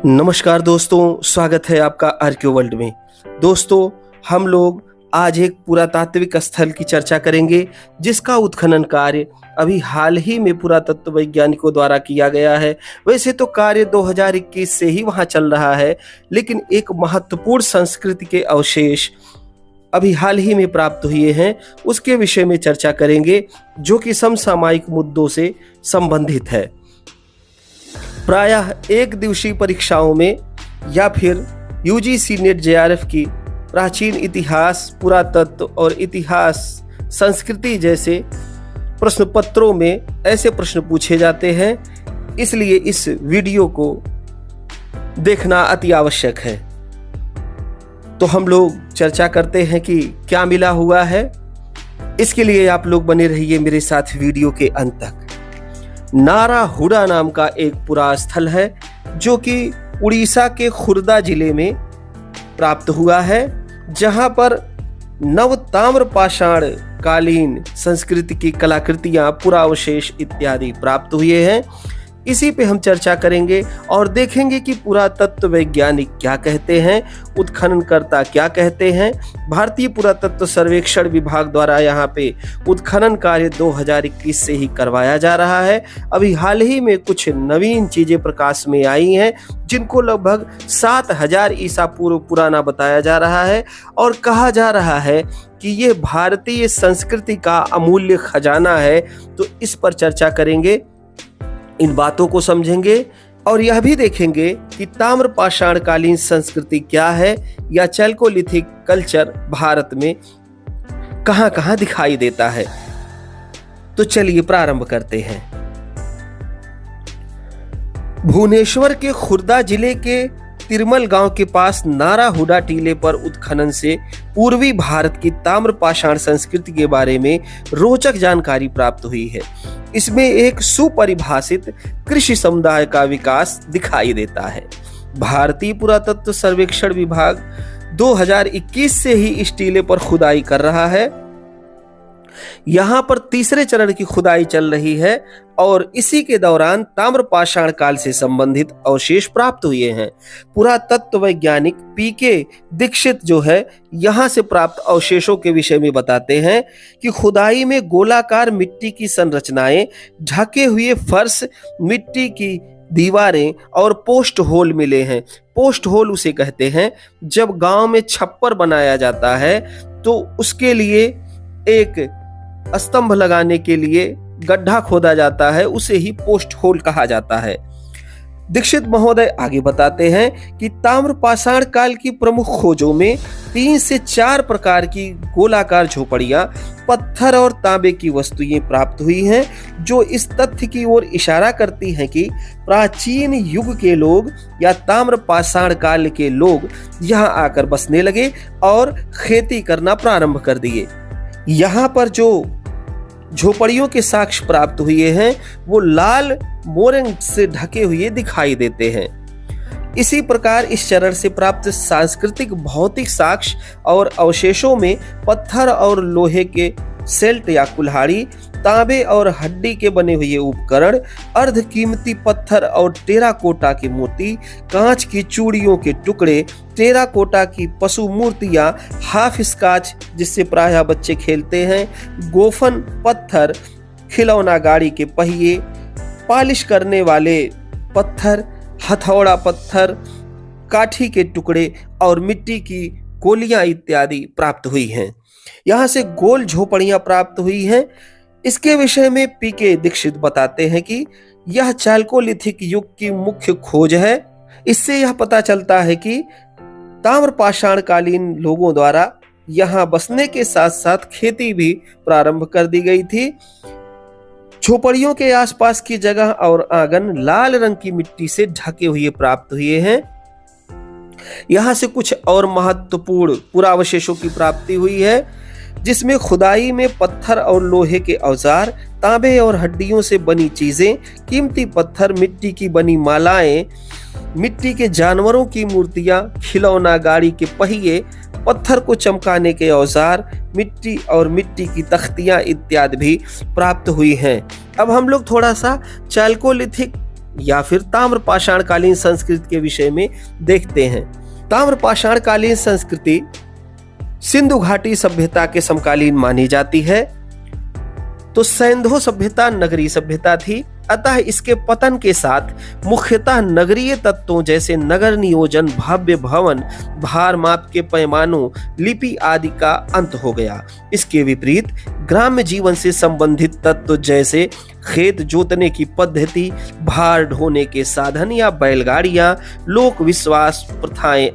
नमस्कार दोस्तों, स्वागत है आपका आर्क्यो वर्ल्ड में। दोस्तों, हम लोग आज एक पुरातात्विक स्थल की चर्चा करेंगे जिसका उत्खनन कार्य अभी हाल ही में पुरातत्व वैज्ञानिकों द्वारा किया गया है। वैसे तो कार्य 2021 से ही वहां चल रहा है, लेकिन एक महत्वपूर्ण संस्कृति के अवशेष अभी हाल ही में प्राप्त हुए हैं, उसके विषय में चर्चा करेंगे जो कि समसामयिक मुद्दों से संबंधित है। प्रायः एक दिवसीय परीक्षाओं में या फिर यूजीसी नेट जेआरएफ की प्राचीन इतिहास, पुरातत्व और इतिहास संस्कृति जैसे प्रश्न पत्रों में ऐसे प्रश्न पूछे जाते हैं, इसलिए इस वीडियो को देखना अति आवश्यक है। तो हम लोग चर्चा करते हैं कि क्या मिला हुआ है। इसके लिए आप लोग बने रहिए मेरे साथ वीडियो के अंत तक। नाराहुडा नाम का एक पुरास्थल है जो कि उड़ीसा के खुर्दा जिले में प्राप्त हुआ है, जहां पर नव ताम्र पाषाण कालीन संस्कृति की कलाकृतियां, पुरावशेष इत्यादि प्राप्त हुए हैं। इसी पे हम चर्चा करेंगे और देखेंगे कि पुरातत्व वैज्ञानिक क्या कहते हैं, उत्खननकर्ता क्या कहते हैं। भारतीय पुरातत्व सर्वेक्षण विभाग द्वारा यहाँ पे उत्खनन कार्य 2021 से ही करवाया जा रहा है। अभी हाल ही में कुछ नवीन चीजें प्रकाश में आई हैं जिनको लगभग 7000 ईसा पूर्व पुराना बताया जा रहा है और कहा जा रहा है कि ये भारतीय संस्कृति का अमूल्य खजाना है। तो इस पर चर्चा करेंगे, इन बातों को समझेंगे और यह भी देखेंगे कि ताम्र पाषाण कालीन संस्कृति क्या है या चैल्कोलिथिक कल्चर भारत में कहां कहां दिखाई देता है। तो चलिए प्रारंभ करते हैं। भुवनेश्वर के खुर्दा जिले के तिरमल गांव के पास नाराहुडा टीले पर उत्खनन से पूर्वी भारत की ताम्र पाषाण संस्कृति के बारे में रोचक जानकारी प्राप्त हुई है। इसमें एक सुपरिभाषित कृषि समुदाय का विकास दिखाई देता है। भारतीय पुरातत्व सर्वेक्षण विभाग 2021 से ही इस टीले पर खुदाई कर रहा है। यहाँ पर तीसरे चरण की खुदाई चल रही है और इसी के दौरान ताम्र पाषाण काल से संबंधित अवशेष प्राप्त हुए हैं। पुरातत्व वैज्ञानिक पीके दीक्षित जो है, यहाँ से प्राप्त अवशेषों के विषय में बताते हैं कि खुदाई में गोलाकार मिट्टी की संरचनाएं, ढके हुए फर्श, मिट्टी की दीवारें और पोस्ट होल मिले हैं। पोस्ट होल उसे कहते हैं जब गांव में छप्पर बनाया जाता है तो उसके लिए एक स्तंभ लगाने के लिए गड्ढा खोदा जाता है, उसे ही पोस्ट होल कहा जाता है। दीक्षित महोदय आगे बताते हैं कि ताम्र पाषाण काल की प्रमुख खोजों में 3 से 4 प्रकार की गोलाकार झोपड़ियां, पत्थर और तांबे की वस्तुएं प्राप्त हुई हैं, जो इस तथ्य की ओर इशारा करती हैं कि प्राचीन युग के लोग या ताम्र पाषाण काल के लोग यहां आकर बसने लगे और खेती करना प्रारंभ कर दिए। यहाँ पर जो झोपड़ियों के साक्ष्य प्राप्त हुए हैं वो लाल मोरंग से ढके हुए दिखाई देते हैं। इसी प्रकार इस चरण से प्राप्त सांस्कृतिक भौतिक साक्ष्य और अवशेषों में पत्थर और लोहे के सेल्ट या कुल्हाड़ी, तांबे और हड्डी के बने हुए उपकरण, अर्ध कीमती पत्थर और टेराकोटा की मूर्ति, कांच की चूड़ियों के टुकड़े, टेराकोटा की पशु मूर्तियां, हाफ स्काच जिससे प्रायः बच्चे खेलते हैं, गोफन पत्थर, खिलौना गाड़ी के पहिए, पॉलिश करने वाले पत्थर, हथौड़ा पत्थर, काठी के टुकड़े और मिट्टी की गोलियां इत्यादि प्राप्त हुई हैं। यहाँ से गोल झोपड़ियां प्राप्त हुई हैं। इसके विषय में पीके दीक्षित बताते हैं कि यह चैल्कोलिथिक युग की मुख्य खोज है। इससे यह पता चलता है कि ताम्र पाषाण कालीन लोगों द्वारा यहाँ बसने के साथ साथ खेती भी प्रारंभ कर दी गई थी। झोपड़ियों के आसपास की जगह और आंगन लाल रंग की मिट्टी से ढके हुए प्राप्त हुए हैं। यहाँ से कुछ और महत्वपूर्ण पुरावशेषों की प्राप्ति हुई है, जिसमें खुदाई में पत्थर और लोहे के औजार, तांबे और हड्डियों से बनी चीजें, कीमती पत्थर, मिट्टी की बनी मालाएं, मिट्टी के जानवरों की मूर्तियां, खिलौना गाड़ी के पहिए, पत्थर को चमकाने के औजार, मिट्टी और मिट्टी की तख्तियां इत्यादि भी प्राप्त हुई हैं। अब हम लोग थोड़ा सा चैल्कोलिथिक या फिर ताम्रपाषाणकालीन संस्कृति के विषय में देखते हैं। ताम्रपाषाणकालीन संस्कृति सिंधु घाटी सभ्यता के समकालीन मानी जाती है। तो सैंधो सभ्यता नगरीय सभ्यता थी, अतः इसके पतन के साथ मुख्यतः नगरीय तत्वों जैसे नगर नियोजन, भव्य भवन, भार माप के पैमानों, लिपि आदि का अंत हो गया। इसके विपरीत ग्राम्य जीवन से संबंधित तत्व जैसे खेत जोतने की पद्धति, भार ढोने के साधन या बैलगाड़ियां, लोक विश्वास, प्रथाएं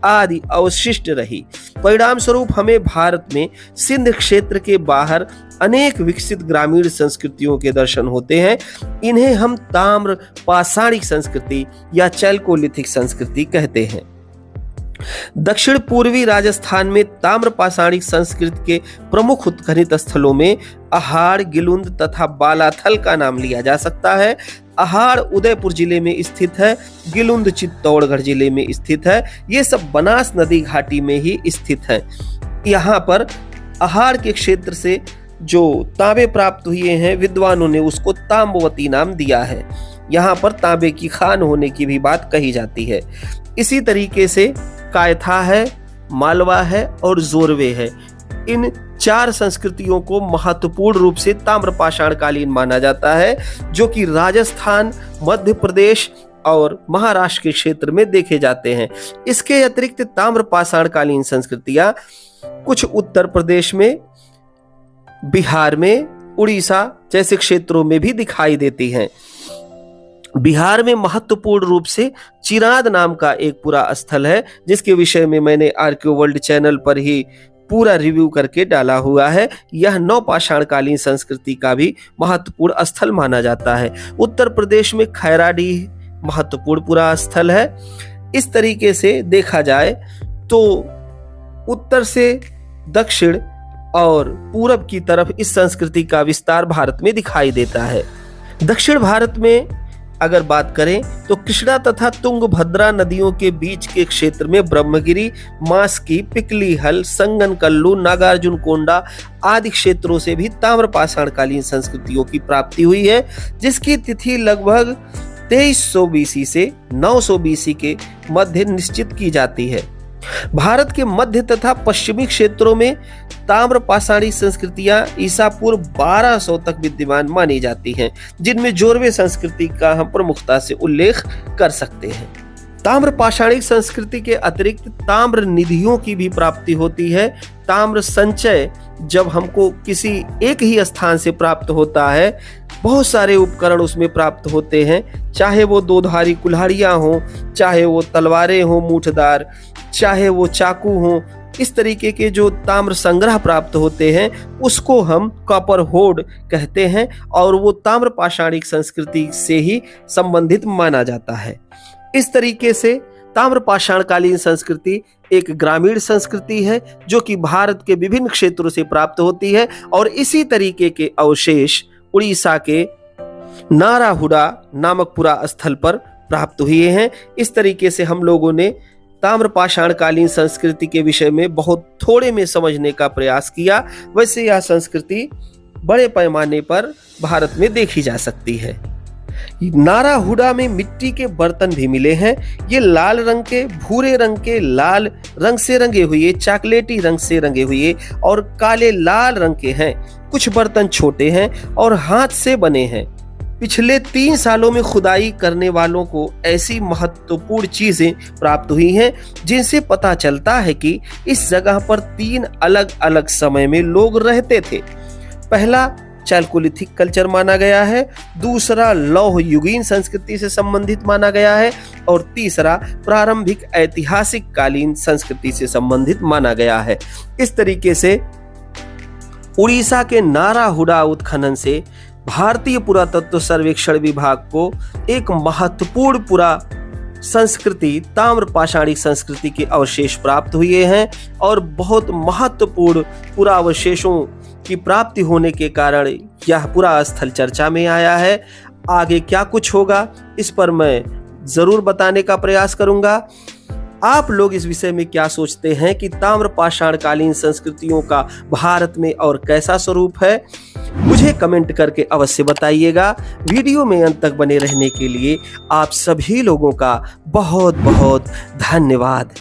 आदि अवशिष्ट रही। परिणाम स्वरूप हमें भारत में सिंध क्षेत्र के बाहर अनेक विकसित ग्रामीण संस्कृतियों के दर्शन होते हैं। इन्हें हम ताम्र पाषाणिक संस्कृति या चैल्कोलिथिक संस्कृति कहते हैं। दक्षिण पूर्वी राजस्थान में ताम्र पाषाणिक संस्कृति के प्रमुख उत्खनित स्थलों में अहाड़, गिलुंद तथा बालाथल का नाम लिया जा सकता है। अहाड़ उदयपुर जिले में स्थित है, गिलुंद चित्तौड़गढ़ जिले में स्थित है। ये सब बनास नदी घाटी में ही स्थित है। यहाँ पर अहाड़ के क्षेत्र से जो तांबे प्राप्त हुए हैं, विद्वानों ने उसको ताम्बवती नाम दिया है। यहाँ पर तांबे की खान होने की भी बात कही जाती है। इसी तरीके से कायथा है, मालवा है और जोरवे है। इन चार संस्कृतियों को महत्वपूर्ण रूप से ताम्रपाषाणकालीन माना जाता है, जो कि राजस्थान, मध्य प्रदेश और महाराष्ट्र के क्षेत्र में देखे जाते हैं। इसके अतिरिक्त ताम्रपाषाणकालीन संस्कृतियां कुछ उत्तर प्रदेश में, बिहार में, उड़ीसा जैसे क्षेत्रों में भी दिखाई देती हैं। बिहार में महत्वपूर्ण रूप से चिराद नाम का एक पूरा स्थल है, जिसके विषय में मैंने आर्कियो वर्ल्ड चैनल पर ही पूरा रिव्यू करके डाला हुआ है। यह नवपाषाणकालीन संस्कृति का भी महत्वपूर्ण स्थल माना जाता है। उत्तर प्रदेश में खैराडीह महत्वपूर्ण पूरा स्थल है। इस तरीके से देखा जाए तो उत्तर से दक्षिण और पूरब की तरफ इस संस्कृति का विस्तार भारत में दिखाई देता है। दक्षिण भारत में अगर बात करें तो कृष्णा तथा तुंगभद्रा नदियों के बीच के क्षेत्र में ब्रह्मगिरी, मास्की, पिकलीहल, संगनकल्लू, नागार्जुन कोंडा आदि क्षेत्रों से भी ताम्रपाषाणकालीन संस्कृतियों की प्राप्ति हुई है, जिसकी तिथि लगभग 2300 बीसी से 900 बीसी के मध्य निश्चित की जाती है। भारत के मध्य तथा पश्चिमी क्षेत्रों में ताम्रपाषाणी संस्कृतियां ईसा पूर्व 1200 तक विद्यमान मानी जाती हैं, जिनमें जोरवे संस्कृति का हम प्रमुखता से उल्लेख कर सकते हैं। ताम्रपाषाणिक संस्कृति के अतिरिक्त ताम्र निधियों की भी प्राप्ति होती है। ताम्र संचय जब हमको किसी एक ही स्थान से प्राप्त होता है, बहुत सारे उपकरण उसमें प्राप्त होते हैं, चाहे वो दोधारी कुल्हाड़ियां हो, चाहे वो तलवारें हो मूठदार, चाहे वो चाकू हो। इस तरीके के जो ताम्र संग्रह प्राप्त होते हैं उसको हम कॉपर होड कहते हैं, और वो ताम्रपाषाणिक संस्कृति से ही संबंधित माना जाता है। इस तरीके से ताम्रपाषाणकालीन संस्कृति एक ग्रामीण संस्कृति है, जो कि भारत के विभिन्न क्षेत्रों से प्राप्त होती है, और इसी तरीके के अवशेष उड़ीसा के नाराहुडा नामक पुरा स्थल पर प्राप्त हुए हैं। इस तरीके से हम लोगों ने ताम्रपाषाणकालीन संस्कृति के विषय में बहुत थोड़े में समझने का प्रयास किया। वैसे यह संस्कृति बड़े पैमाने पर भारत में देखी जा सकती है। नाराहुडा में मिट्टी के बर्तन भी मिले हैं। ये लाल रंग के, भूरे रंग के, लाल रंग से रंगे हुए, चॉकलेटी रंग से रंगे हुए और काले लाल रंग के हैं। कुछ बर्तन छोटे हैं और हाथ से बने हैं। पिछले 3 सालों में खुदाई करने वालों को ऐसी महत्वपूर्ण चीजें प्राप्त हुई हैं, जिनसे पता चलता है कि इस जगह पर 3 अलग अलग समय में लोग रहते थे। पहला चैल्कोलिथिक कल्चर माना गया है, दूसरा लौह युगीन संस्कृति से संबंधित माना गया है, और तीसरा प्रारंभिक ऐतिहासिक कालीन संस्कृति से संबंधित माना गया है। इस तरीके से उड़ीसा के नाराहुडा उत्खनन से भारतीय पुरातत्व सर्वेक्षण विभाग को एक महत्वपूर्ण पुरा संस्कृति, ताम्रपाषाणिक संस्कृति के अवशेष प्राप्त हुए हैं, और बहुत महत्वपूर्ण पुरावशेषों की प्राप्ति होने के कारण यह पूरा स्थल चर्चा में आया है। आगे क्या कुछ होगा इस पर मैं जरूर बताने का प्रयास करूंगा। आप लोग इस विषय में क्या सोचते हैं कि ताम्रपाषाणकालीन संस्कृतियों का भारत में और कैसा स्वरूप है? मुझे कमेंट करके अवश्य बताइएगा। वीडियो में अंत तक बने रहने के लिए आप सभी लोगों का बहुत बहुत धन्यवाद।